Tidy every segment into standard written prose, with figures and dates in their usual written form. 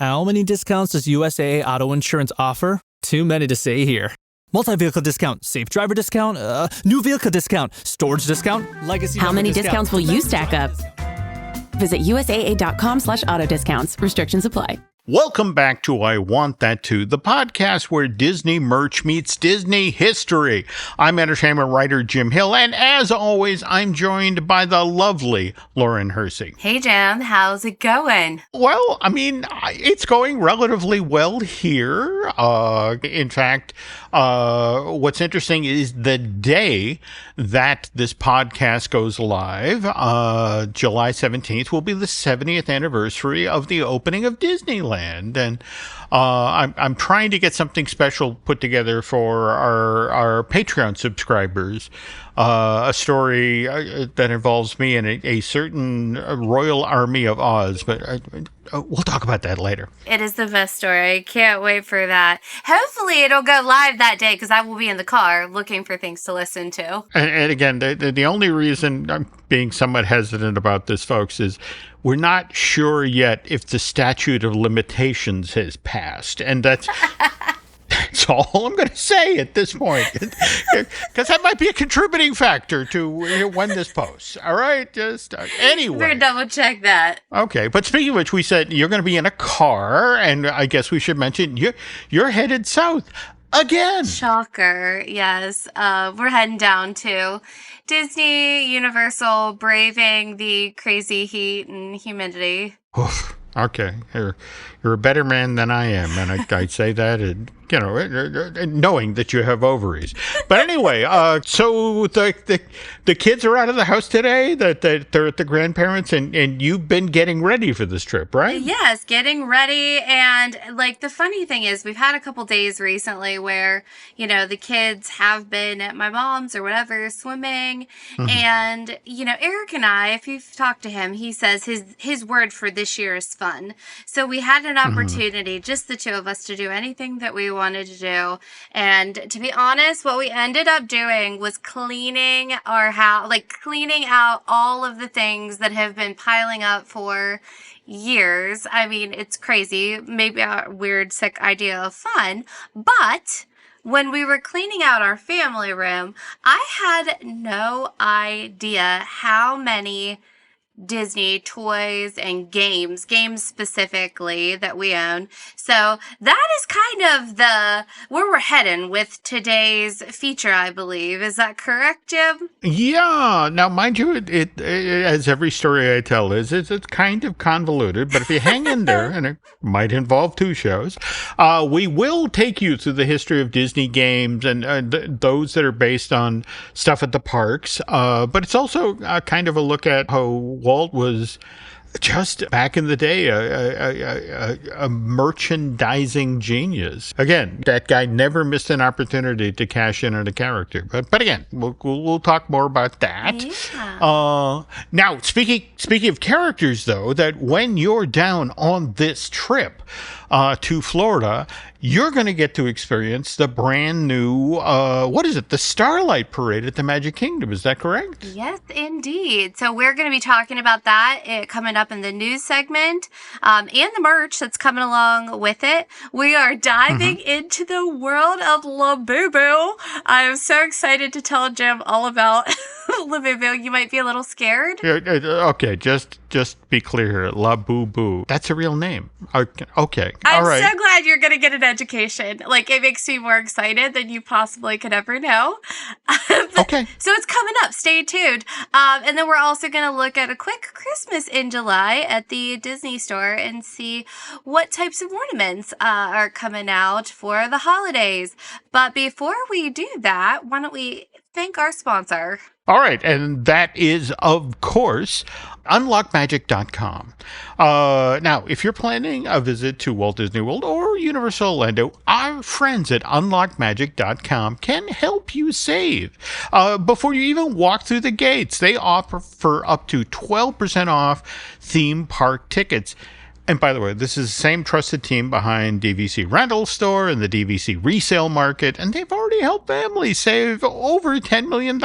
How many discounts does USAA Auto Insurance offer? Too many to say here. Multi-vehicle discount, safe driver discount, new vehicle discount, storage discount, legacy. How many discounts will you stack up? Visit USAA.com/auto discounts. Restrictions apply. Welcome back to I Want That Too, the podcast where Disney merch meets Disney history. I'm entertainment writer Jim Hill, and as always, I'm joined by the lovely Lauren Hersey. Hey, Jim. How's it going? Well, I mean, it's going relatively well here. In fact, what's interesting is the day that this podcast goes live, July 17th, will be the 70th anniversary of the opening of Disneyland. And I'm trying to get something special put together for our Patreon subscribers. A story that involves me and a certain Royal Army of Oz, but we'll talk about that later. It is the best story. I can't wait for that. Hopefully it'll go live that day because I will be in the car looking for things to listen to. And again, the only reason I'm being somewhat hesitant about this, folks, is we're not sure yet if the statute of limitations has passed. And that's all I'm going to say at this point, because that might be a contributing factor to when this posts. All right, just anyway. We're going to double check that. Okay, but speaking of which, we said you're going to be in a car, and I guess we should mention you're headed south again. Shocker, yes. We're heading down to Disney, Universal, braving the crazy heat and humidity. Oof. Okay, you're a better man than I am, and I say that, and, knowing that you have ovaries. But anyway, so the kids are out of the house today. That they're at the grandparents, and you've been getting ready for this trip, right? Yes, getting ready, and the funny thing is, we've had a couple days recently where the kids have been at my mom's or whatever swimming, and Eric and I, if you've talked to him, he says his word for this year is fun. So we had an opportunity, just the two of us, to do anything that we wanted to do. And to be honest, what we ended up doing was cleaning our house, cleaning out all of the things that have been piling up for years. I mean, it's crazy, maybe a weird, sick idea of fun, but when we were cleaning out our family room, I had no idea how many Disney toys and games specifically that we own. So that is kind of where we're heading with today's feature, I believe. Is that correct, Jim? Yeah. Now, mind you, it as every story I tell is, it's kind of convoluted, but if you hang in there, and it might involve two shows, we will take you through the history of Disney games and those that are based on stuff at the parks. But it's also kind of a look at how Walt was just back in the day a merchandising genius. Again, that guy never missed an opportunity to cash in on a character. But again, we'll talk more about that. Yeah. Now, speaking of characters, though, that when you're down on this trip to Florida, you're going to get to experience the brand new, the Starlight Parade at the Magic Kingdom. Is that correct? Yes, indeed. So we're going to be talking about that coming up in the news segment and the merch that's coming along with it. We are diving into the world of Labubu. I am so excited to tell Jim all about Labubu. You might be a little scared. Okay, just be clear here. Labubu. That's a real name. Okay. I'm all right. so glad you're going to get an education. It makes me more excited than you possibly could ever know. Okay. So it's coming up. Stay tuned. And then we're also going to look at a quick Christmas in July at the Disney store and see what types of ornaments are coming out for the holidays. But before we do that, why don't we thank our sponsor? All right, and that is, of course, unlockmagic.com. Now, if you're planning a visit to Walt Disney World or Universal Orlando, our friends at unlockmagic.com can help you save. Before you even walk through the gates, they offer up to 12% off theme park tickets. And by the way, this is the same trusted team behind DVC Rental Store and the DVC Resale Market, and they've already helped families save over $10 million.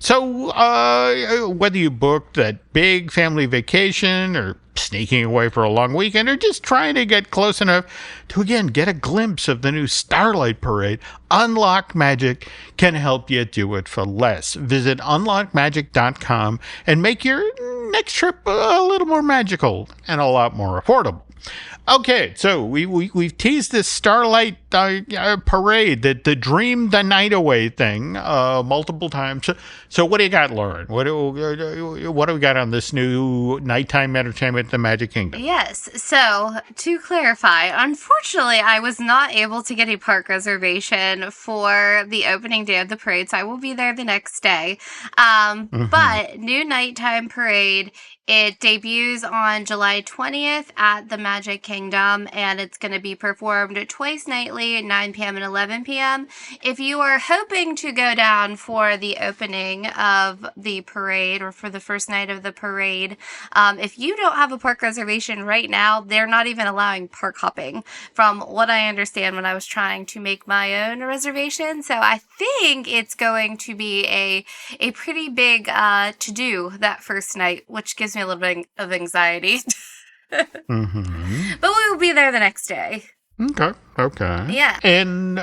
So whether you booked that big family vacation or sneaking away for a long weekend or just trying to get close enough to, again, get a glimpse of the new Starlight Parade, Unlock Magic can help you do it for less. Visit unlockmagic.com and make your next trip a little more magical and a lot more affordable. Okay, so we've teased this Starlight Parade, the Dream the Night Away thing, multiple times. So what do you got, Lauren? What do we got on this new nighttime entertainment, the Magic Kingdom? Yes. So to clarify, unfortunately, I was not able to get a park reservation for the opening day of the parade, so I will be there the next day. But new nighttime parade. It debuts on July 20th at the Magic Kingdom, and it's going to be performed twice nightly at 9 p.m. and 11 p.m. If you are hoping to go down for the opening of the parade or for the first night of the parade, if you don't have a park reservation right now, they're not even allowing park hopping, from what I understand when I was trying to make my own reservation. So I think it's going to be a pretty big to-do that first night, which gives me a little bit of anxiety. But we will be there the next day. Okay. Yeah. And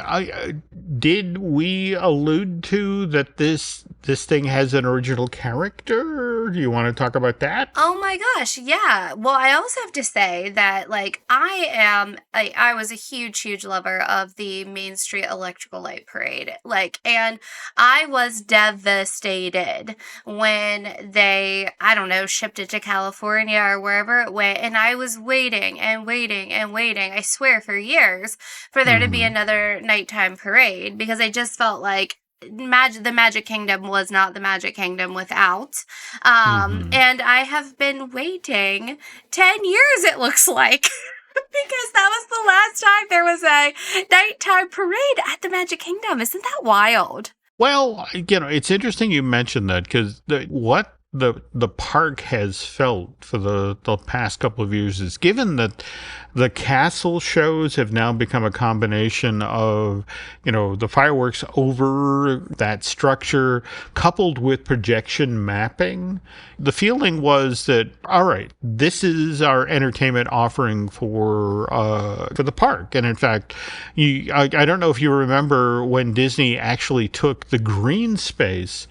did we allude to that this thing has an original character? Do you want to talk about that? Oh my gosh, yeah. Well, I also have to say that, like, I was a huge lover of the Main Street Electrical Light Parade. Like, and I was devastated when they, I don't know, shipped it to California or wherever it went, and I was waiting, I swear, for years for there to be another nighttime parade, because I just felt like the Magic Kingdom was not the Magic Kingdom without. And I have been waiting 10 years, it looks like, because that was the last time there was a nighttime parade at the Magic Kingdom. Isn't that wild? Well, it's interesting you mentioned that, because what the park has felt for the past couple of years is, given that the castle shows have now become a combination of, the fireworks over that structure coupled with projection mapping. The feeling was that, all right, this is our entertainment offering for the park. And in fact, I don't know if you remember when Disney actually took the green space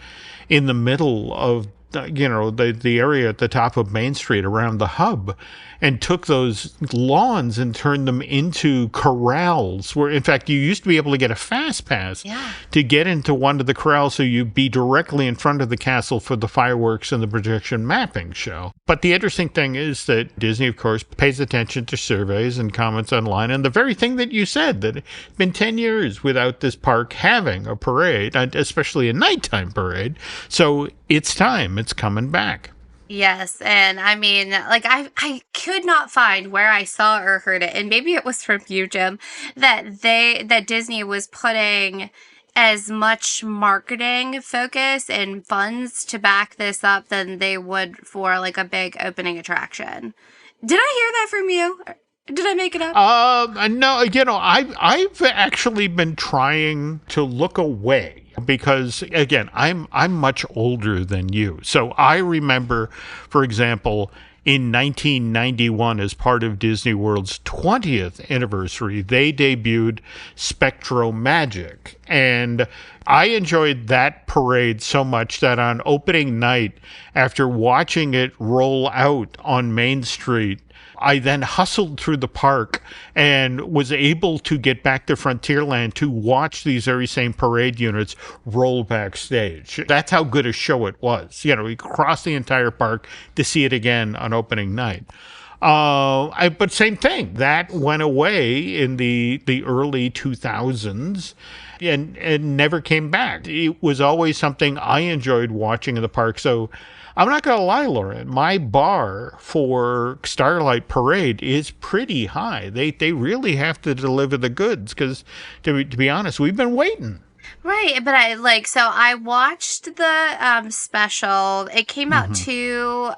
in the middle of the area at the top of Main Street around the hub, and took those lawns and turned them into corrals, where, in fact, you used to be able to get a fast pass to get into one of the corrals, so you'd be directly in front of the castle for the fireworks and the projection mapping show. But the interesting thing is that Disney, of course, pays attention to surveys and comments online, and the very thing that you said, that it's been 10 years without this park having a parade, especially a nighttime parade, so it's time. It's coming back. Yes, and I mean, like, I could not find where I saw or heard it, and maybe it was from you, Jim, that Disney was putting as much marketing focus and funds to back this up than they would for, like, a big opening attraction. Did I hear that from you? Did I make it up? No, I've actually been trying to look away, because, again, I'm much older than you. So I remember, for example, in 1991, as part of Disney World's 20th anniversary, they debuted Spectro Magic. And I enjoyed that parade so much that on opening night, after watching it roll out on Main Street, I then hustled through the park and was able to get back to Frontierland to watch these very same parade units roll backstage. That's how good a show it was. We crossed the entire park to see it again on opening night. But same thing. That went away in the early 2000s. And never came back. It was always something I enjoyed watching in the park. So I'm not going to lie, Lauren, my bar for Starlight Parade is pretty high. They really have to deliver the goods, because, to be honest, we've been waiting. Right, but I watched the special. It came out 2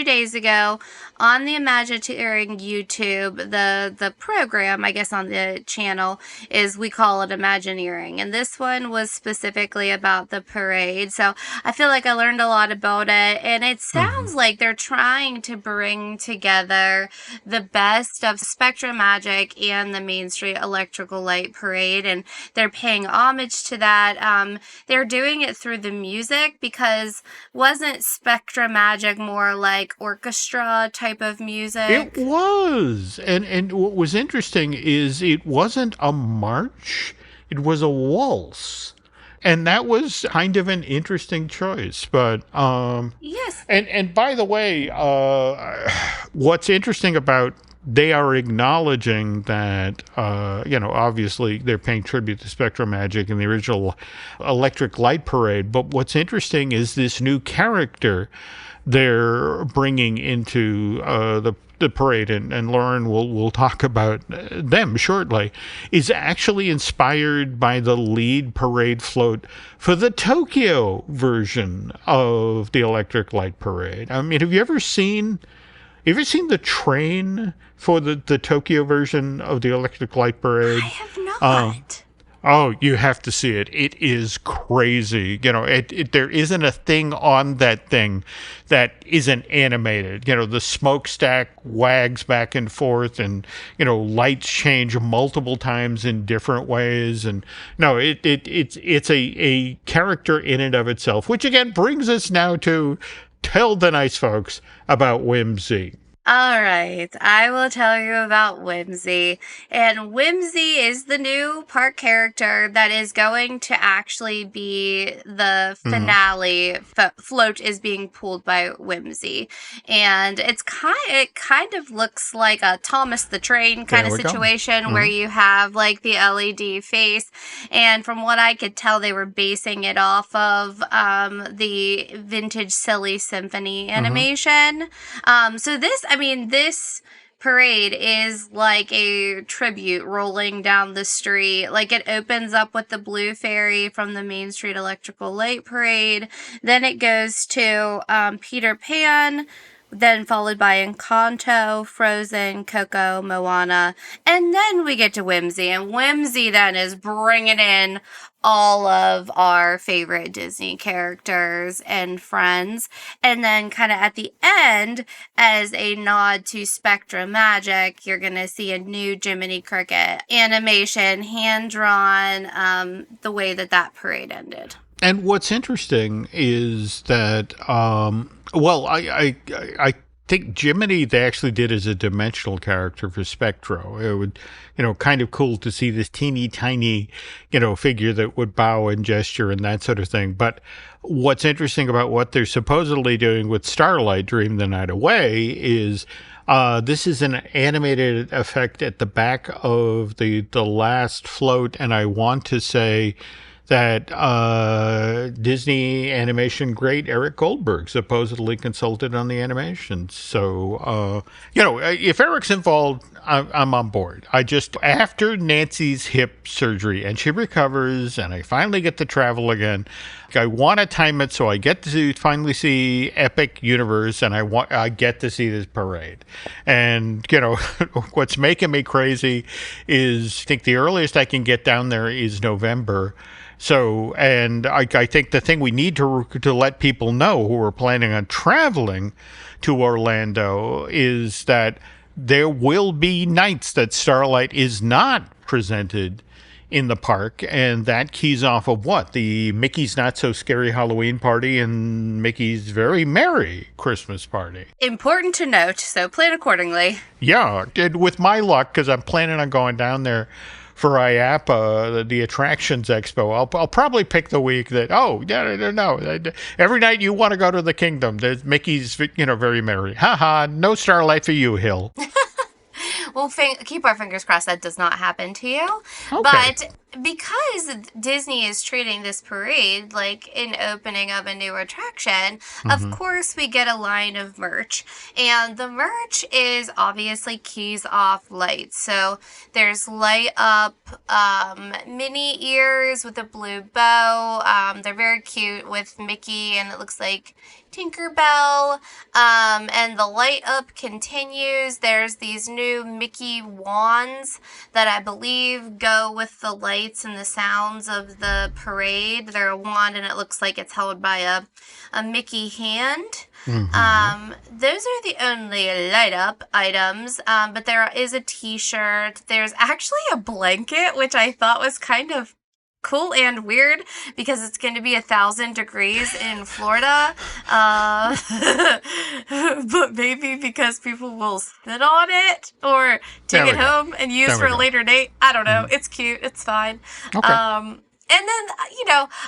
days ago on the Imagineering YouTube, the program, I guess, on the channel is, we call it Imagineering. And this one was specifically about the parade. So I feel like I learned a lot about it. And it sounds like they're trying to bring together the best of Spectrum Magic and the Main Street Electrical Light Parade. And they're paying homage to that. They're doing it through the music, because wasn't Spectrum Magic more like orchestra type of music? It was. And what was interesting is it wasn't a march, it was a waltz. And that was kind of an interesting choice. But yes. And by the way, what's interesting about, they are acknowledging that, obviously they're paying tribute to Spectrum Magic and the original Electric Light Parade. But what's interesting is this new character they're bringing into the parade, and Lauren will talk about them shortly, is actually inspired by the lead parade float for the Tokyo version of the Electric Light Parade. I mean, have you ever seen the train for the Tokyo version of the Electric Light Parade? I have not. Oh, you have to see it. It is crazy. There isn't a thing on that thing that isn't animated. The smokestack wags back and forth, and, lights change multiple times in different ways. And no, it's a character in and of itself, which again brings us now to tell the nice folks about Whimsy. All right, I will tell you about Whimsy. And Whimsy is the new park character that is going to actually be the finale. Float is being pulled by Whimsy. And it kind of looks like a Thomas the Train kind of situation, where you have like the LED face. And from what I could tell, they were basing it off of the vintage Silly Symphony animation. This parade is like a tribute rolling down the street. Like, it opens up with the Blue Fairy from the Main Street Electrical Light Parade. Then it goes to Peter Pan, then followed by Encanto, Frozen, Coco, Moana, and then we get to Whimsy. And Whimsy then is bringing in all of our favorite Disney characters and friends. And then kind of at the end, as a nod to Spectrum Magic, you're going to see a new Jiminy Cricket animation, hand-drawn, the way that parade ended. And what's interesting is that, I think Jiminy they actually did as a dimensional character for Spectro. It would, kind of cool to see this teeny tiny, figure that would bow and gesture and that sort of thing. But what's interesting about what they're supposedly doing with Starlight Dream the Night Away is this is an animated effect at the back of the last float, and I want to say that Disney animation great Eric Goldberg supposedly consulted on the animation. So, if Eric's involved, I'm on board. After Nancy's hip surgery and she recovers and I finally get to travel again, I want to time it so I get to finally see Epic Universe, and I get to see this parade. And, what's making me crazy is I think the earliest I can get down there is November. So, and I think the thing we need to let people know who are planning on traveling to Orlando is that there will be nights that Starlight is not presented in the park, and that keys off of what? The Mickey's Not So Scary Halloween Party and Mickey's Very Merry Christmas Party. Important to note, so plan accordingly. Yeah, with my luck, because I'm planning on going down there for IAPA, the Attractions Expo. I'll probably pick the week that, no. Every night you want to go to the Kingdom, there's Mickey's, Very Merry. No Starlight for you, Hill. We'll keep our fingers crossed that does not happen to you. Okay. But because Disney is treating this parade like an opening of a new attraction, of course we get a line of merch. And the merch is obviously keys off lights. So there's light up mini ears with a blue bow. They're very cute with Mickey, and it looks like Tinkerbell. And the light up continues. There's these new Mickey wands that I believe go with the lights and the sounds of the parade. They're a wand, and it looks like it's held by a Mickey hand. Those are the only light up items, but there is a t-shirt. There's actually a blanket, which I thought was kind of cool and weird because it's going to be 1,000 degrees in Florida. But maybe because people will sit on it or take it home and use for a later date. I don't know. It's cute. It's fine. Okay. And then,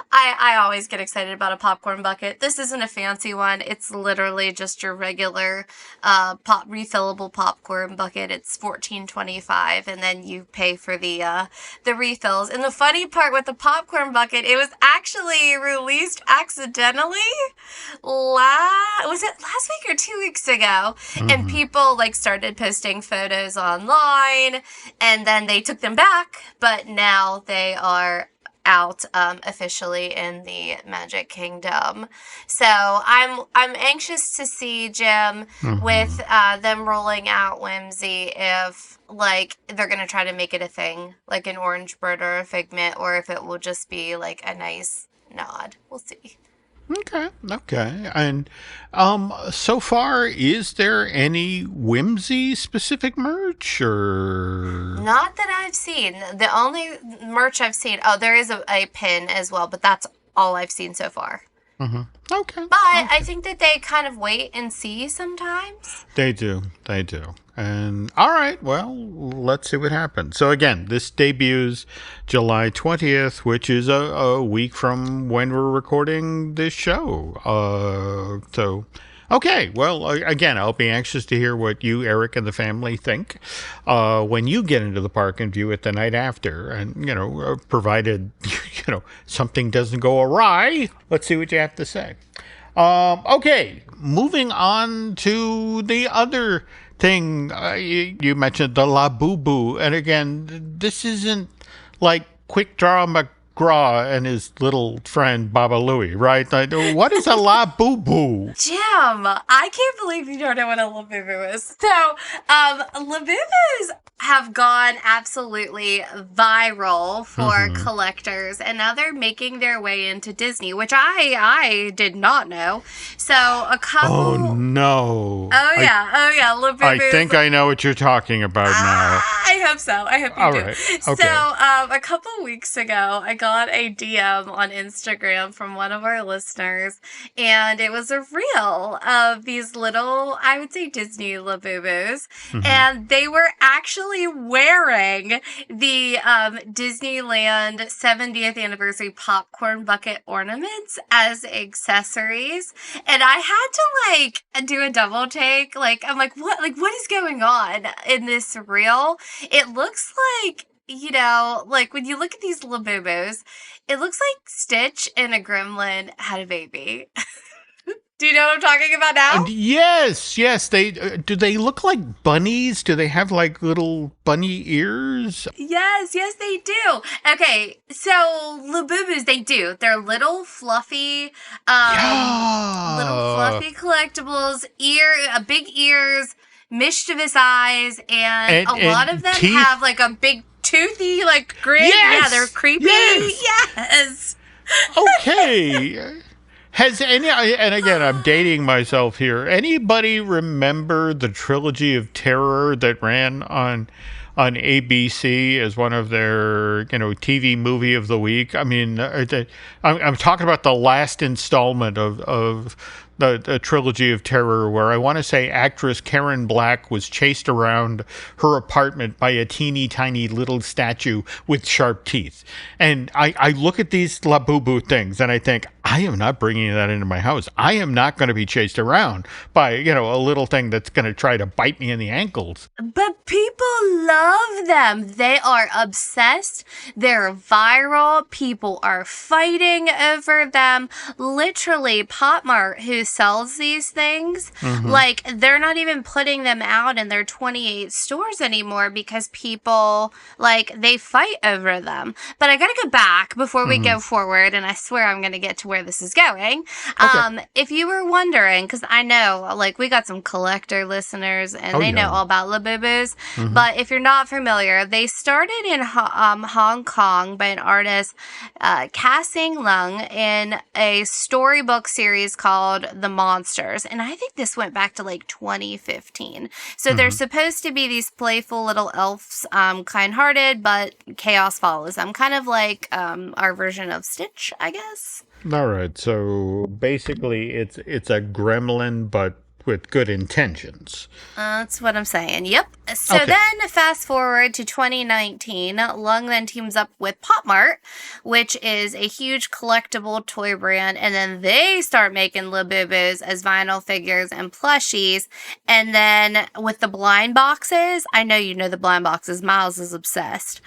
I always get excited about a popcorn bucket. This isn't a fancy one. It's literally just your regular refillable popcorn bucket. It's $14.25, and then you pay for the refills. And the funny part with the popcorn bucket, it was actually released accidentally. Was it last week or 2 weeks ago? And people started posting photos online, and then they took them back, but now they are out officially in the Magic Kingdom. So I'm anxious to see, Jim, with them rolling out Whimsy, if they're gonna try to make it a thing, like an orange bird or a figment, or if it will just be a nice nod. We'll see. Okay. And so far, is there any Whimsy specific merch or? Not that I've seen. The only merch I've seen, there is a pin as well, but that's all I've seen so far. Okay. But I think that they kind of wait and see sometimes. They do. And all right, well, let's see what happens. So again, this debuts July 20th, which is a week from when we're recording this show. So, okay, well, again, I'll be anxious to hear what you, Eric, and the family think when you get into the park and view it the night after. And, provided, something doesn't go awry, let's see what you have to say. Okay, moving on to the other thing. You mentioned the La Boo Boo. And again, this isn't like Quick Draw McGraw and his little friend Baba Louie, right? What is a La Boo Boo? Jim, I can't believe you don't know what a La Boo Boo is. So, La Boo Boos have gone absolutely viral for collectors, and now they're making their way into Disney, which I did not know. So a couple. Oh no! Oh yeah, La Boo Boos. I think I know what you're talking about now. I hope so. I hope you All do. right. Okay. So a couple weeks ago, I got a DM on Instagram from one of our listeners, and it was a reel of these little, I would say, Disney La Boo Boos, and they were actually wearing the Disneyland 70th anniversary popcorn bucket ornaments as accessories. And I had to do a double take. I'm like, what is going on in this reel? It looks like, when you look at these La Boo Boos, it looks like Stitch and a gremlin had a baby. Do you know what I'm talking about now? Yes. They do. They look like bunnies. Do they have little bunny ears? Yes, they do. Okay, so La Boo Boos, they do. They're little fluffy, collectibles. Big ears, mischievous eyes, and a lot of them teeth. have a big toothy grin. Yes! Yeah, they're creepy. Yes. Okay. Has and again, I'm dating myself here. Anybody remember the Trilogy of Terror that ran on ABC as one of their, TV movie of the week? I mean, I'm talking about the last installment of the Trilogy of Terror, where I want to say actress Karen Black was chased around her apartment by a teeny tiny little statue with sharp teeth. And I look at these La Boo Boo things and I think, I am not bringing that into my house. I am not going to be chased around by, a little thing that's going to try to bite me in the ankles. But people love love them. They are obsessed. They're viral. People are fighting over them. Literally, Pop Mart, who sells these things, like, they're not even putting them out in their 28 stores anymore because people, like, they fight over them. But I gotta go back before we go forward, and I swear I'm gonna get to where this is going. Okay. If you were wondering, because I know, like, we got some collector listeners, and they know all about Labubus. But if you're not familiar, they started in Hong Kong by an artist, Cassing Lung, in a storybook series called The Monsters. And I think this went back to like 2015. So they're supposed to be these playful little elves, kind-hearted, but chaos follows them. Kind of like our version of Stitch, I guess. All right. So basically, it's a gremlin, but with good intentions. That's what I'm saying. Yep. So then fast forward to 2019, Lung then teams up with Pop Mart, which is a huge collectible toy brand. And then they start making Labubus as vinyl figures and plushies. And then with the blind boxes, I know you know the blind boxes. Miles is obsessed.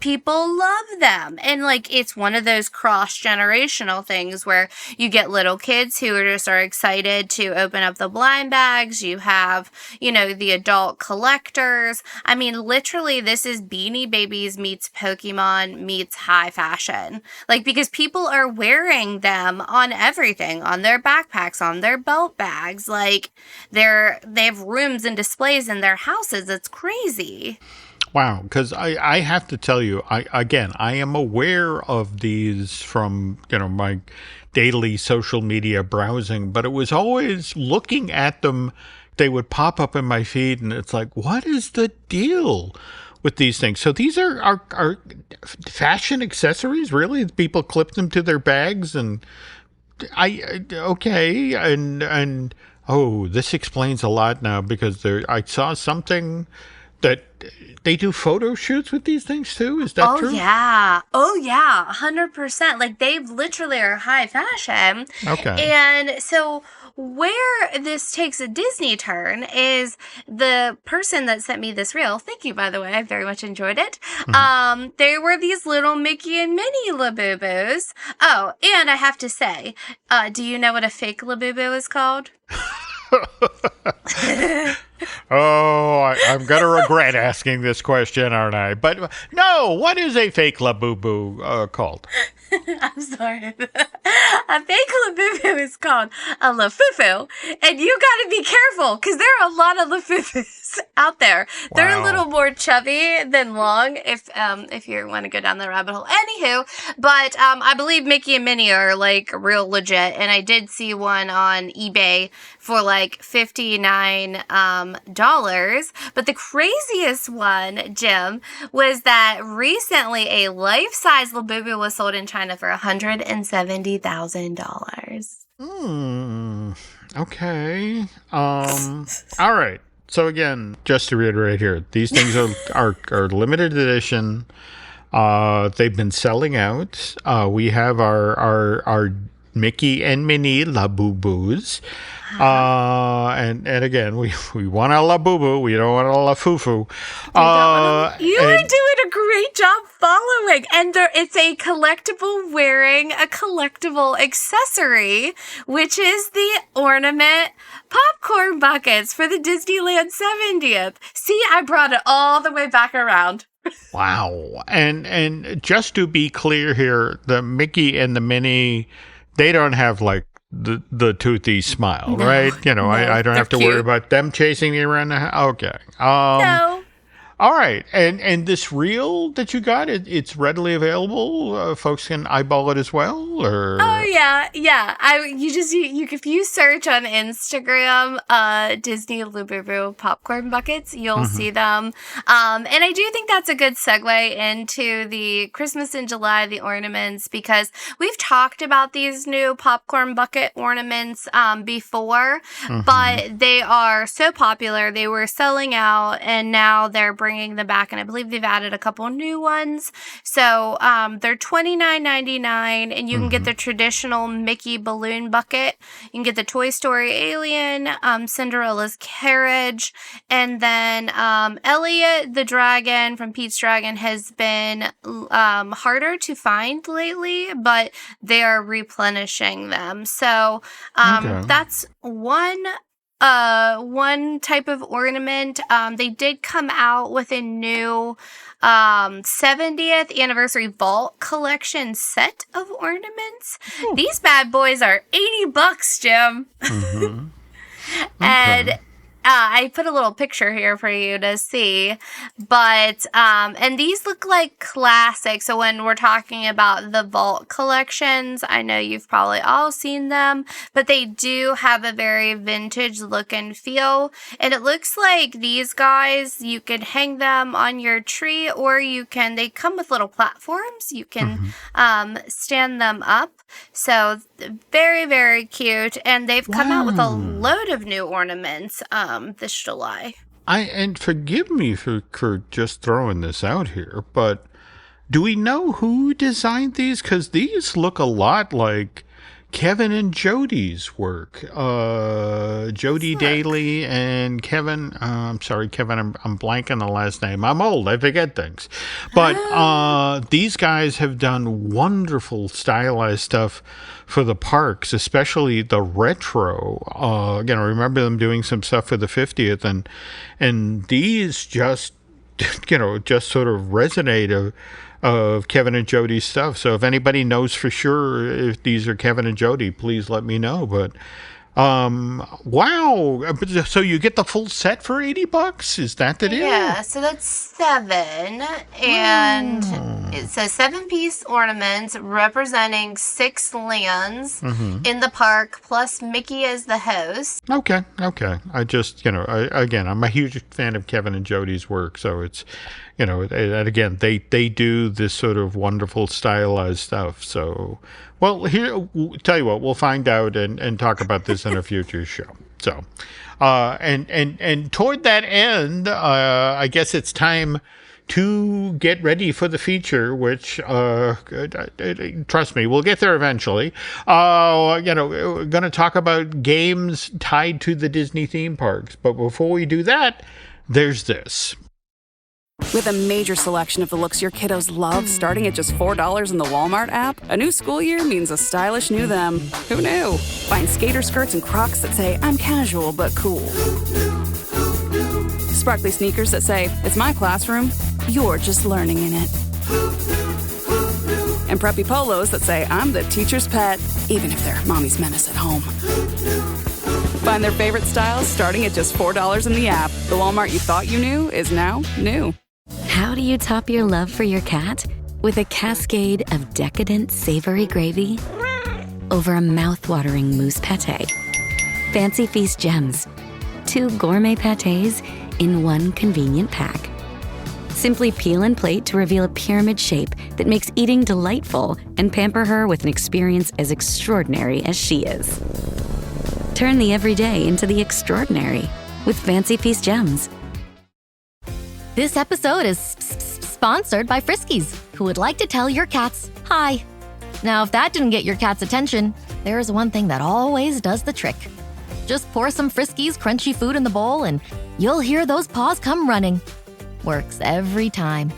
People love them. And like, it's one of those cross-generational things where you get little kids who are excited to open up the blind bags. You have, the adult collectors. I mean, literally, this is Beanie Babies meets Pokemon meets high fashion. Like, because people are wearing them on everything, on their backpacks, on their belt bags. Like, they have rooms and displays in their houses. It's crazy. Wow, because I have to tell you, I am aware of these from, my daily social media browsing, but it was always looking at them. They would pop up in my feed, and it's like, what is the deal with these things? So these are fashion accessories, really? People clip them to their bags, and okay, and this explains a lot now, because I saw something that they do photo shoots with these things too. Is that true? Oh yeah, 100%. Like, they literally are high fashion. Okay. And so where this takes a Disney turn is the person that sent me this reel. Thank you, by the way. I very much enjoyed it. There were these little Mickey and Minnie Labubus. Oh, and I have to say, do you know what a fake Labubu is called? I'm going to regret asking this question, aren't I? But no, what is a fake Labubu called? I'm sorry. A fake Labubu is called a Lafufu, and you got to be careful because there are a lot of Lafufus out there. Wow. They're a little more chubby than long, if you want to go down the rabbit hole. Anywho, but I believe Mickey and Minnie are like real legit, and I did see one on eBay for like $59. But the craziest one, Jim, was that recently a life-size Labubu was sold in China for $170,000. Okay. All right. So again, just to reiterate here, these things are limited edition. They've been selling out. We have our Mickey and Minnie Labubus. And again, we want a Labubu. We don't want a Lafufu. You are doing a great job following. And it's a collectible wearing a collectible accessory, which is the ornament popcorn buckets for the Disneyland 70th. See, I brought it all the way back around. Wow. And just to be clear here, the Mickey and the Minnie, they don't have like the toothy smile, right? I don't have to worry about them chasing me around the house. Okay. No. All right. And this reel that you got, it's readily available. Folks can eyeball it as well, or? Oh yeah. If you search on Instagram, Disney Labubu popcorn buckets, you'll see them. And I do think that's a good segue into the Christmas in July, the ornaments, because we've talked about these new popcorn bucket ornaments before, but they are so popular. They were selling out, and now they're bringing them back, and I believe they've added a couple new ones. So they're $29.99, and you can get the traditional Mickey balloon bucket. You can get the Toy Story alien, Cinderella's carriage, and then Elliot the dragon from Pete's Dragon has been harder to find lately, but they are replenishing them. So that's one type of ornament. They did come out with a new 70th anniversary vault collection set of ornaments. These bad boys are $80, Jim. And I put a little picture here for you to see, but, and these look like classic. So when we're talking about the vault collections, I know you've probably all seen them, but they do have a very vintage look and feel. And it looks like these guys, you could hang them on your tree, or they come with little platforms. You can, stand them up. So very, very cute. And they've come out with a load of new ornaments, this July. And forgive me for just throwing this out here, but do we know who designed these? Because these look a lot like Kevin and Jody's work. Jody Daly and Kevin. I'm sorry, Kevin. I'm blanking the last name. I'm old. I forget things. But these guys have done wonderful stylized stuff for the parks, especially the retro. Again, I remember them doing some stuff for the 50th, and these just just sort of resonate of Kevin and Jody's stuff. So if anybody knows for sure if these are Kevin and Jody, please let me know. But wow! So you get the full set for $80? Is that the deal? Yeah. So that's 7, and it says 7-piece ornaments representing 6 lands in the park, plus Mickey as the host. Okay. I just again, I'm a huge fan of Kevin and Jody's work, so it's and again, they do this sort of wonderful stylized stuff. So, well, here, tell you what, we'll find out and talk about this in a future show. So, and toward that end, I guess it's time to get ready for the feature, which, trust me, we'll get there eventually. We're going to talk about games tied to the Disney theme parks. But before we do that, there's this. With a major selection of the looks your kiddos love, starting at just $4 in the Walmart app, a new school year means a stylish new them. Who knew? Find skater skirts and Crocs that say, I'm casual but cool. Sparkly sneakers that say, it's my classroom, you're just learning in it. And preppy polos that say, I'm the teacher's pet, even if they're mommy's menace at home. Find their favorite styles starting at just $4 in the app. The Walmart you thought you knew is now new. How do you top your love for your cat? With a cascade of decadent savory gravy over a mouth-watering mousse pâté. Fancy Feast gems. 2 gourmet pâtés in 1 convenient pack. Simply peel and plate to reveal a pyramid shape that makes eating delightful and pamper her with an experience as extraordinary as she is. Turn the everyday into the extraordinary with Fancy Feast gems. This episode is sponsored by Friskies, who would like to tell your cats hi. Now, if that didn't get your cat's attention, there's one thing that always does the trick. Just pour some Friskies crunchy food in the bowl and you'll hear those paws come running. Works every time.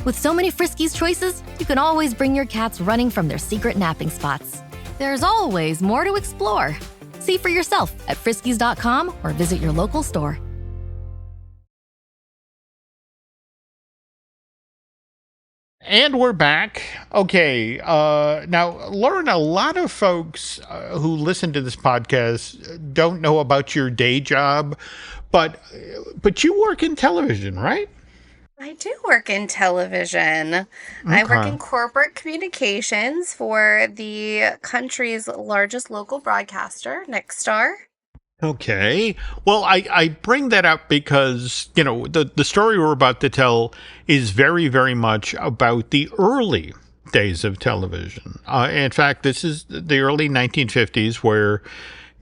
With so many Friskies choices, you can always bring your cats running from their secret napping spots. There's always more to explore. See for yourself at friskies.com or visit your local store. And we're back. Okay. Now, Lauren, a lot of folks who listen to this podcast don't know about your day job, but you work in television, right? I do work in television. Okay. I work in corporate communications for the country's largest local broadcaster, Nexstar. Okay. Well, I bring that up because, the story we're about to tell is very, very much about the early days of television. In fact, this is the early 1950s where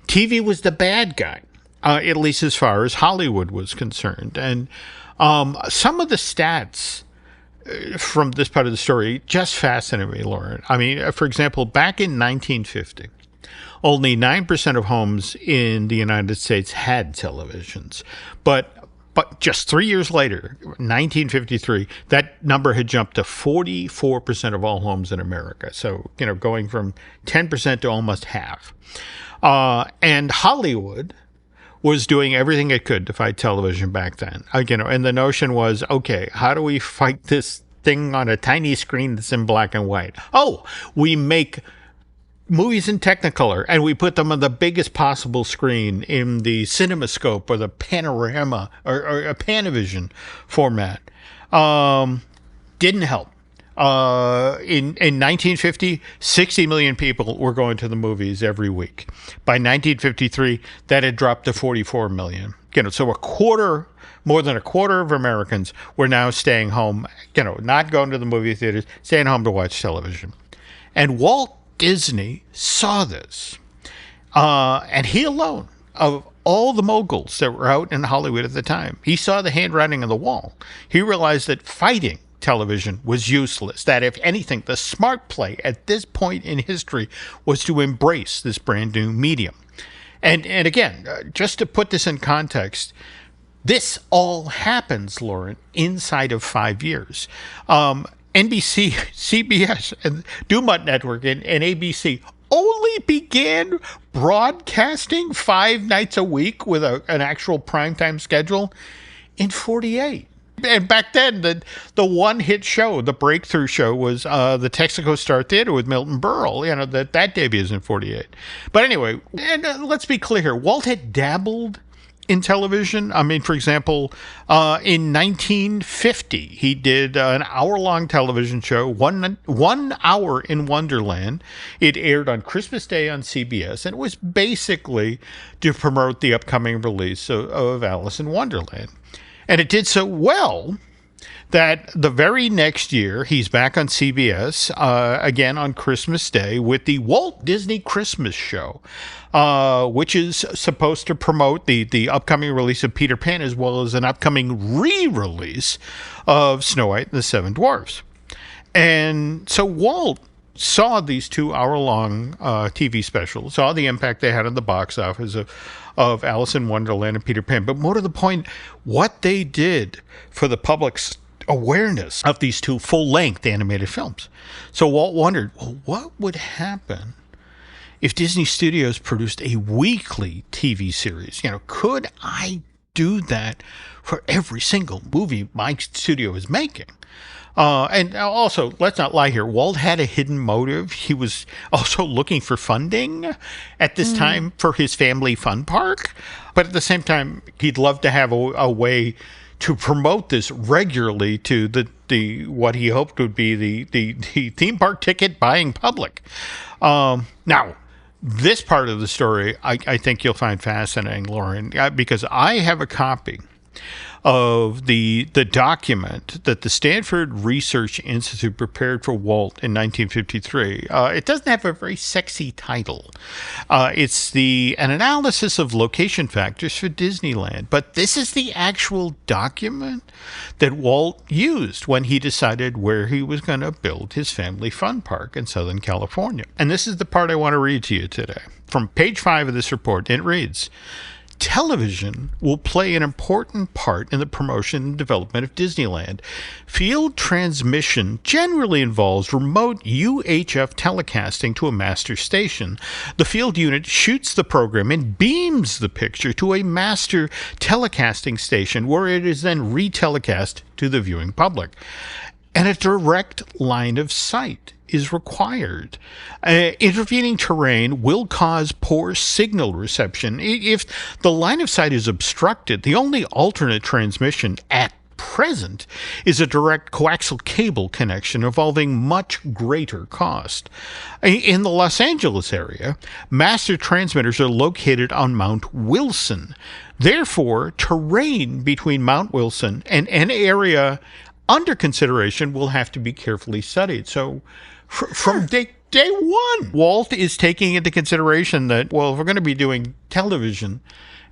TV was the bad guy, at least as far as Hollywood was concerned. And Some of the stats from this part of the story just fascinate me, Lauren. I mean, for example, back in 1950, only 9% of homes in the United States had televisions. But just 3 years later, 1953, that number had jumped to 44% of all homes in America. So, going from 10% to almost half. And Hollywood was doing everything it could to fight television back then. And the notion was, okay, how do we fight this thing on a tiny screen that's in black and white? Oh, we make movies in Technicolor, and we put them on the biggest possible screen in the CinemaScope or the Panorama or a Panavision format. Didn't help. In 1950, 60 million people were going to the movies every week. By 1953, that had dropped to 44 million. So more than a quarter of Americans were now staying home, not going to the movie theaters, staying home to watch television. And Walt Disney saw this, and he alone, of all the moguls that were out in Hollywood at the time, he saw the handwriting on the wall. He realized that fighting television was useless, that if anything, the smart play at this point in history was to embrace this brand new medium. And again, just to put this in context, this all happens, Lauren, inside of 5 years. NBC, CBS, and Dumont Network, and ABC only began broadcasting 5 nights a week with an actual primetime schedule in 48. And back then, the one-hit show, the breakthrough show, was the Texaco Star Theater with Milton Berle. That debuts in 48. But anyway, and let's be clear here. Walt had dabbled in television. I mean, for example, in 1950, he did an hour-long television show, One Hour in Wonderland. It aired on Christmas Day on CBS, and it was basically to promote the upcoming release of Alice in Wonderland. And it did so well that the very next year, he's back on CBS, again on Christmas Day, with the Walt Disney Christmas Show, which is supposed to promote the upcoming release of Peter Pan, as well as an upcoming re-release of Snow White and the Seven Dwarfs. And so Walt saw these 2-hour-long TV specials, saw the impact they had on the box office of Alice in Wonderland and Peter Pan. But more to the point, what they did for the public's awareness of these 2 full-length animated films. So Walt wondered, well, what would happen if Disney Studios produced a weekly TV series? Could I do that for every single movie my studio is making? And also, let's not lie here, Walt had a hidden motive. He was also looking for funding at this time for his family fun park. But at the same time, he'd love to have a way to promote this regularly to the what he hoped would be the theme park ticket buying public. Now, this part of the story, I think you'll find fascinating, Lauren, because I have a copy of the document that the Stanford Research Institute prepared for Walt in 1953. It doesn't have a very sexy title. It's an analysis of location factors for Disneyland. But this is the actual document that Walt used when he decided where he was going to build his family fun park in Southern California. And this is the part I want to read to you today. From page 5 of this report, it reads, television will play an important part in the promotion and development of Disneyland. Field transmission generally involves remote UHF telecasting to a master station. The field unit shoots the program and beams the picture to a master telecasting station where it is then retelecast to the viewing public. And a direct line of sight is required. Intervening terrain will cause poor signal reception. If the line of sight is obstructed, the only alternate transmission at present is a direct coaxial cable connection involving much greater cost. In the Los Angeles area, master transmitters are located on Mount Wilson. Therefore, terrain between Mount Wilson and an area under consideration will have to be carefully studied. So from day day one. Walt is taking into consideration that, well, if we're going to be doing television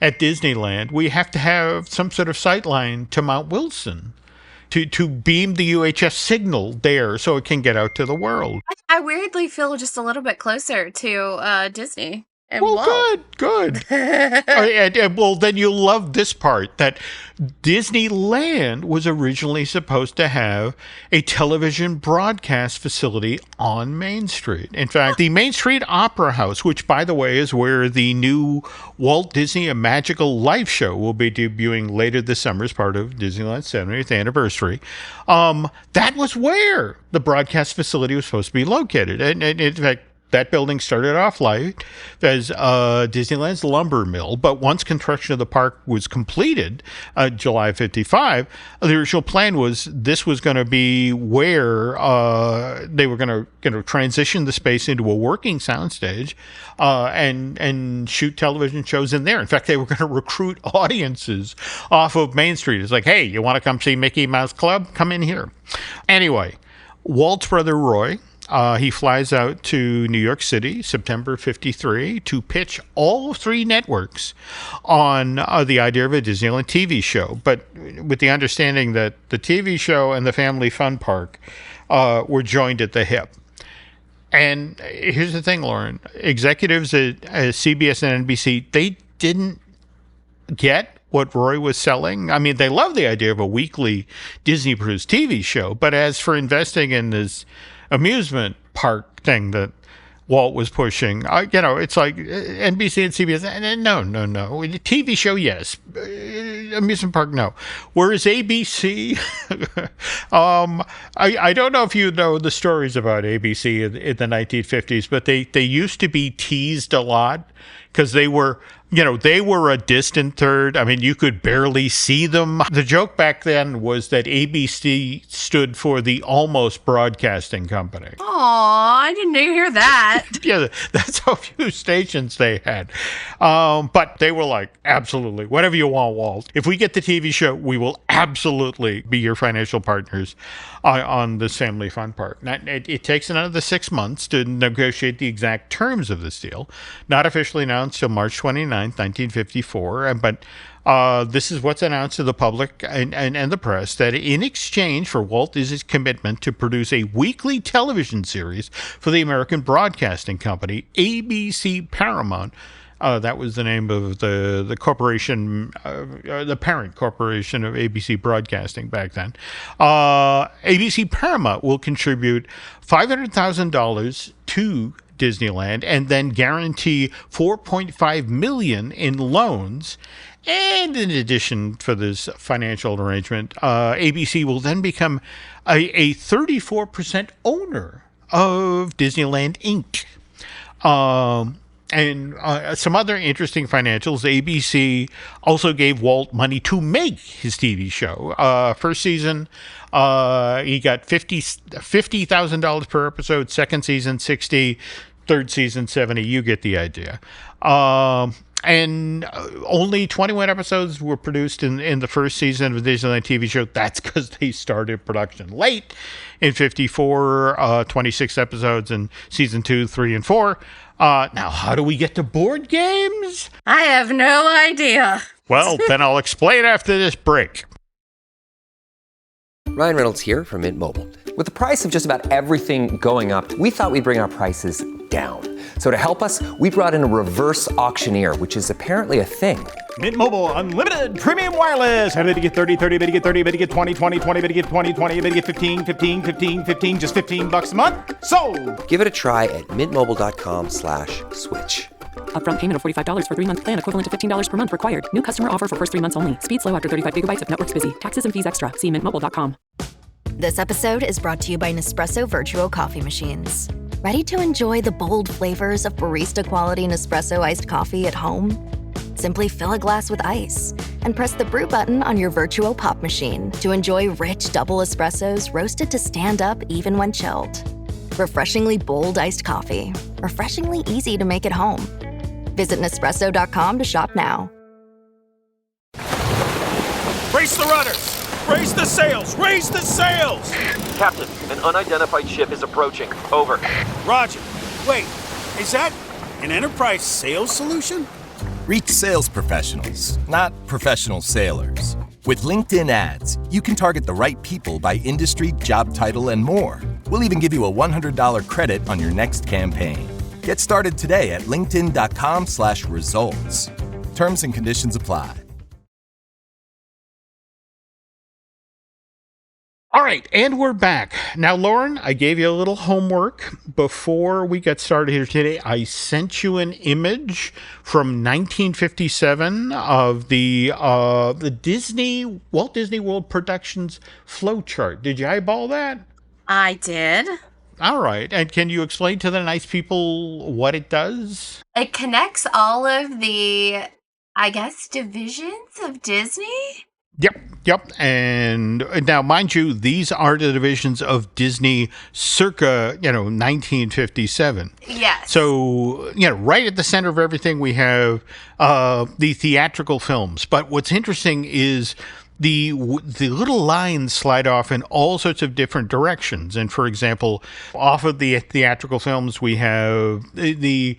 at Disneyland, we have to have some sort of sightline to Mount Wilson to beam the UHF signal there so it can get out to the world. I weirdly feel just a little bit closer to Disney. And well, Walt. good. Well, then you'll love this part, that Disneyland was originally supposed to have a television broadcast facility on Main Street. In fact, the Main Street Opera House, which, by the way, is where the new Walt Disney A Magical Life show will be debuting later this summer as part of Disneyland's 70th anniversary, that was where the broadcast facility was supposed to be located. And in fact, that building started off life as Disneyland's lumber mill, but once construction of the park was completed, July 55, the original plan was this was going to be where they were going to transition the space into a working soundstage and shoot television shows in there. In fact, they were going to recruit audiences off of Main Street. It's like, hey, you want to come see Mickey Mouse Club? Come in here. Anyway, Walt's brother Roy, he flies out to New York City, September 53, to pitch all three networks on the idea of a Disneyland TV show, but with the understanding that the TV show and the Family Fun Park were joined at the hip. And here's the thing, Lauren. Executives at CBS and NBC, they didn't get what Roy was selling. I mean, they love the idea of a weekly Disney-produced TV show, but as for investing in this amusement park thing that Walt was pushing, it's like NBC and CBS. No. TV show, yes. Amusement park, no. Whereas ABC, I don't know if you know the stories about ABC in the 1950s, but they used to be teased a lot because they were a distant third. I mean, you could barely see them. The joke back then was that ABC stood for the Almost Broadcasting Company. Aw, I didn't hear that. Yeah, that's how few stations they had. But they were like, absolutely, whatever you want, Walt. If we get the TV show, we will absolutely be your financial partners on this Family Fun Park. Now, it takes another 6 months to negotiate the exact terms of this deal. Not officially announced till March 29th, 1954, but this is what's announced to the public and the press, that in exchange for Walt Disney's commitment to produce a weekly television series for the American Broadcasting Company, ABC Paramount, that was the name of the corporation, the parent corporation of ABC Broadcasting back then. ABC Paramount will contribute $500,000 to Disneyland and then guarantee $4.5 million in loans. And in addition for this financial arrangement, ABC will then become a 34% owner of Disneyland Inc. And some other interesting financials. ABC also gave Walt money to make his TV show. First season, he got $50,000 per episode. Second season, $60,000. Third season, $70,000. You get the idea. And only 21 episodes were produced in the first season of the Disneyland TV show. That's because they started production late in 54, 26 episodes in season 2, 3, and 4. Now, how do we get to board games? I have no idea. Well, then I'll explain after this break. Ryan Reynolds here from Mint Mobile. With the price of just about everything going up, we thought we'd bring our prices down. So to help us, we brought in a reverse auctioneer, which is apparently a thing. Mint Mobile Unlimited Premium Wireless. How to get 30, 30, how to get 30, how to get 20, 20, 20, how to get 20, 20, how to get 15, 15, 15, 15, just $15 a month? Sold! Give it a try at mintmobile.com/switch. Upfront payment of $45 for 3-month plan, equivalent to $15 per month required. New customer offer for first 3 months only. Speed slow after 35 gigabytes if network's busy. Taxes and fees extra. See mintmobile.com. This episode is brought to you by Nespresso Virtual Coffee Machines. Ready to enjoy the bold flavors of barista-quality Nespresso iced coffee at home? Simply fill a glass with ice and press the brew button on your virtual pop machine to enjoy rich double espressos roasted to stand up even when chilled. Refreshingly bold iced coffee. Refreshingly easy to make at home. Visit Nespresso.com to shop now. Brace the rudders! Raise the sails! Raise the sails! Captain, an unidentified ship is approaching. Over. Roger. Wait, is that an enterprise sales solution? Reach sales professionals, not professional sailors. With LinkedIn ads, you can target the right people by industry, job title, and more. We'll even give you a $100 credit on your next campaign. Get started today at linkedin.com/results. Terms and conditions apply. All right, and we're back. Now, Lauren, I gave you a little homework before we get started here today. I sent you an image from 1957 of the Walt Disney World Productions flowchart. Did you eyeball that? I did. All right, and can you explain to the nice people what it does? It connects all of the, I guess, divisions of Disney? Yep. And now, mind you, these are the divisions of Disney circa, 1957. Yes. So, right at the center of everything, we have the theatrical films. But what's interesting is the little lines slide off in all sorts of different directions. And for example, off of the theatrical films, we have the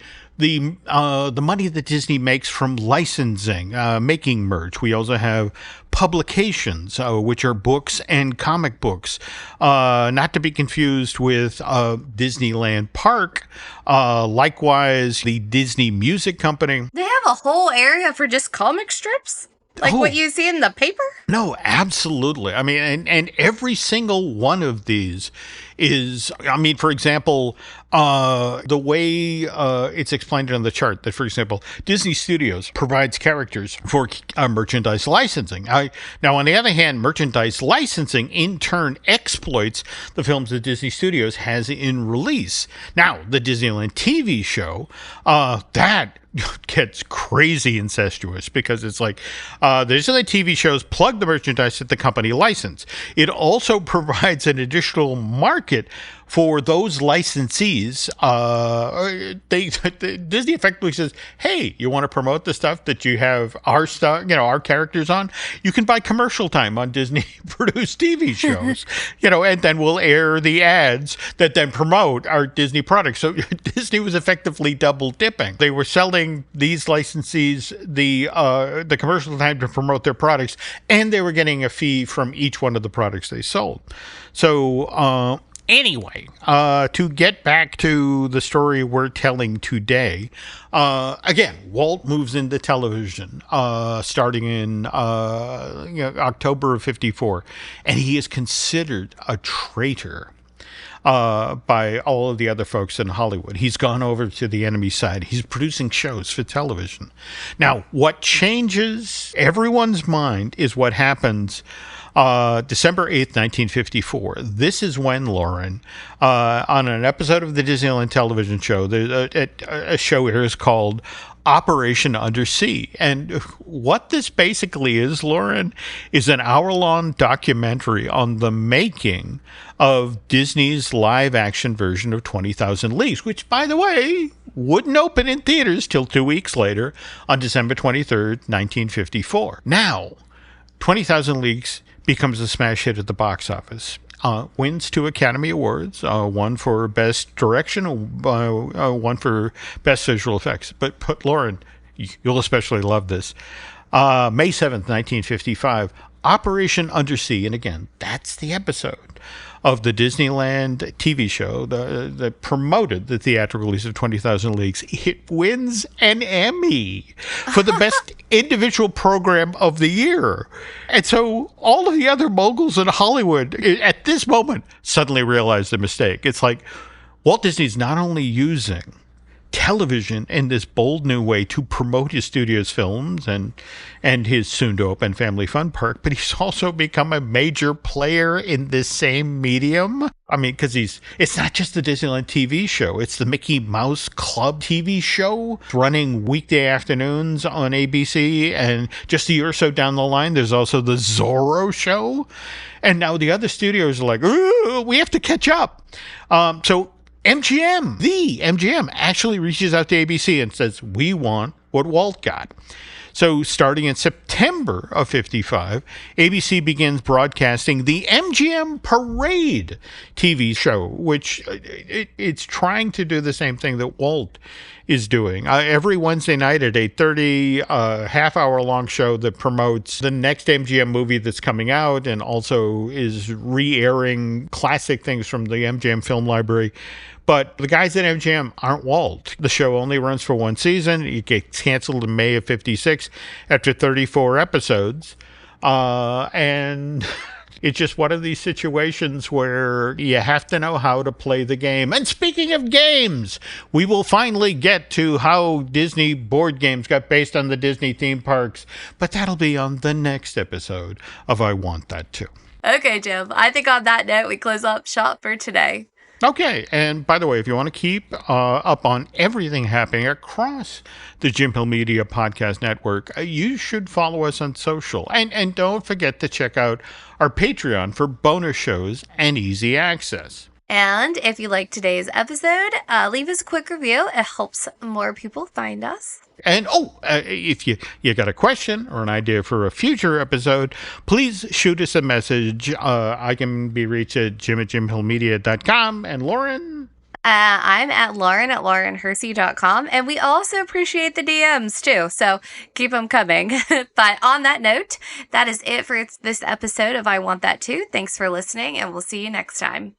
money that Disney makes from licensing, making merch. We also have publications, which are books and comic books, not to be confused with Disneyland Park. Likewise, the Disney Music Company. They have a whole area for just comic strips? Like what you see in the paper? No, absolutely. I mean, and every single one of these is, for example, the way it's explained on the chart that, for example, Disney Studios provides characters for merchandise licensing. Now, on the other hand, merchandise licensing in turn exploits the films that Disney Studios has in release. Now, the Disneyland TV show, that gets crazy incestuous because it's like the Disneyland TV shows plug the merchandise that the company license. It also provides an additional market for those licensees. Disney effectively says, hey, you want to promote the stuff that you have our stuff, our characters on? You can buy commercial time on Disney produced TV shows, and then we'll air the ads that then promote our Disney products. So Disney was effectively double dipping. They were selling these licensees the commercial time to promote their products, and they were getting a fee from each one of the products they sold. So, anyway, to get back to the story we're telling today, again, Walt moves into television starting in October of 54, and he is considered a traitor by all of the other folks in Hollywood. He's gone over to the enemy side. He's producing shows for television. Now, what changes everyone's mind is what happens December 8th, 1954. This is when, Lauren, on an episode of the Disneyland television show, a show here is called Operation Undersea. And what this basically is, Lauren, is an hour-long documentary on the making of Disney's live-action version of 20,000 Leagues, which, by the way, wouldn't open in theaters till 2 weeks later on December 23rd, 1954. Now, 20,000 Leagues becomes a smash hit at the box office. Wins 2 Academy Awards, one for Best Direction, one for Best Visual Effects. But Lauren, you'll especially love this. May 7th, 1955, Operation Undersea. And again, that's the episode of the Disneyland TV show that promoted the theatrical release of 20,000 Leagues. It wins an Emmy for the best individual program of the year. And so all of the other moguls in Hollywood at this moment suddenly realized the mistake. It's like Walt Disney's not only using television in this bold new way to promote his studio's films and his soon-to-open Family Fun Park, but he's also become a major player in this same medium. I mean, because it's not just the Disneyland TV show, it's the Mickey Mouse Club TV show running weekday afternoons on ABC, and just a year or so down the line, there's also the Zorro show. And now the other studios are like, ooh, we have to catch up. So MGM actually reaches out to ABC and says, we want what Walt got. So starting in September of 55, ABC begins broadcasting the MGM Parade TV show, which it's trying to do the same thing that Walt is doing. Every Wednesday night at 8:30, a half-hour-long show that promotes the next MGM movie that's coming out and also is re-airing classic things from the MGM film library. But the guys at MGM aren't Walt. The show only runs for one season. It gets canceled in May of 56 after 34 episodes. And it's just one of these situations where you have to know how to play the game. And speaking of games, we will finally get to how Disney board games got based on the Disney theme parks. But that'll be on the next episode of I Want That Too. Okay, Jim. I think on that note, we close up shop for today. Okay, and by the way, if you want to keep up on everything happening across the Jim Hill Media Podcast Network, you should follow us on social. And don't forget to check out our Patreon for bonus shows and easy access. And if you liked today's episode, leave us a quick review. It helps more people find us. And if you got a question or an idea for a future episode, please shoot us a message. I can be reached at jim@jimhillmedia.com. And Lauren? I'm at laurenhersey.com. And we also appreciate the DMs too. So keep them coming. But on that note, that is it for this episode of I Want That Too. Thanks for listening, and we'll see you next time.